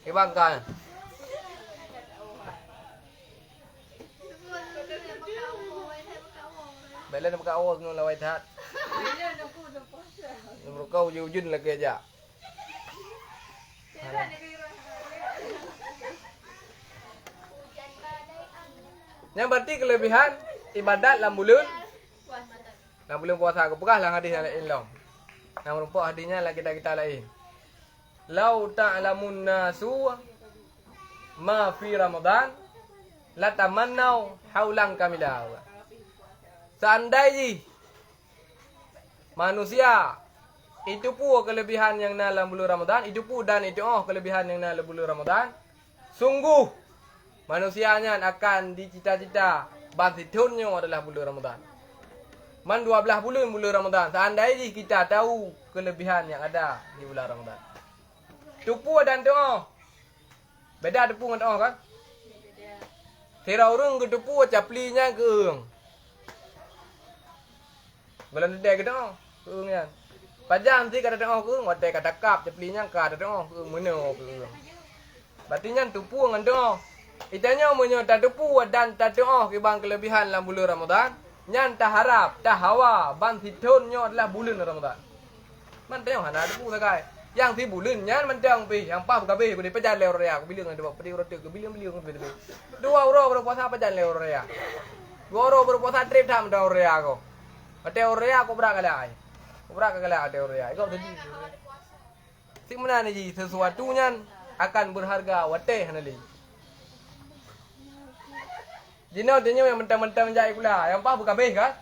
Speaker 1: Ibang kan. Bela nak buka awak dengan lawai tahat. Nomor kau ujun lagi aja. Yang berarti kelebihan ibadat lam bulan puasa aku pegah lah hadis lain lam. Yang merupakan hadisnya lah kita lain. Lau ta'lamun nasu ma fi Ramadan la tamannau haulan kamila. Seandainya manusia itu pun kelebihan yang dalam bulan Ramadan, itu pun dan itu kelebihan yang dalam bulan Ramadan, sungguh manusianya akan dicita-cita bantitunnya adalah bulan Ramadan. Man 12 bulan Ramadan. Seandainya kita tahu kelebihan yang ada di bulan Ramadan. Tupu dan doa. Beda tupu dengan doa kan? Kira orang ke tupu caplinya ke ung. Bulan dia ke doa ke ung yan. Pajang si kata doa ke ung, wate kata kap caplinya kata doa ke ung meno ke ung. Berarti nya tupu dengan doa. Itanya umumnya tak tupu dan tak doa ke bang kelebihan dalam bulan Ramadan. Nyan tak harap, tak hawa, bang hitunnya adalah bulan Ramadan. Man tengok hana tupu sakai. Yang si bulan nyan man tengok pi, yang pa kabe ko di pajan leo rea ko bilang ada pedi rote ko bilang ko betul. 2 euro berpuasa pajan leo rea. 2 euro berpuasa trip tham da rea ko. Ate rea ko bra kala ai. Ko bra kala ate rea. Ko tadi. Si mana ni sesuatu nyan akan berharga wate hanali. Dino yang mentang-mentang menjai kula, yang pa buka beh kan?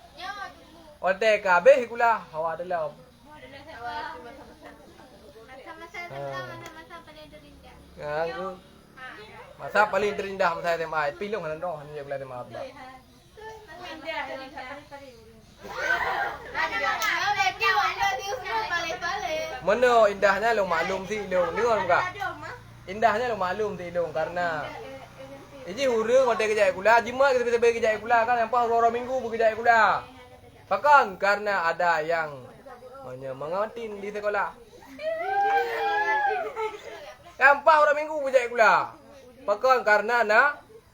Speaker 1: Wate ka beh kula, hawa adalah. Masa paling terindah masa SMA. Pilih mana doh hanya boleh tema apa. Mana indahnya lo maklum sih lo dengar enggak? Indahnya lo maklum sih lo karena ini huru ngote kejai kula, jima kita bisa bagi kejai kula kan yang pas orang minggu bagi kejai kula. Bahkan karena ada yang mengawatin di sekolah. Yang pas orang minggu bagi kejai kula. Bahkan karena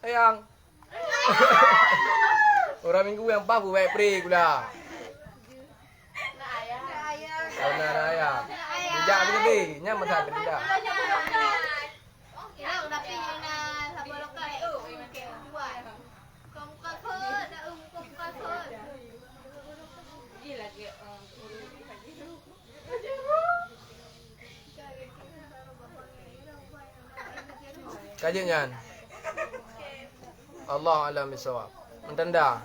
Speaker 1: yang orang minggu yang pas buat pre kula. Karena ayam. Tidak lebih, nya masa tidak. Kajian Allah alam bisawab. Mentenda.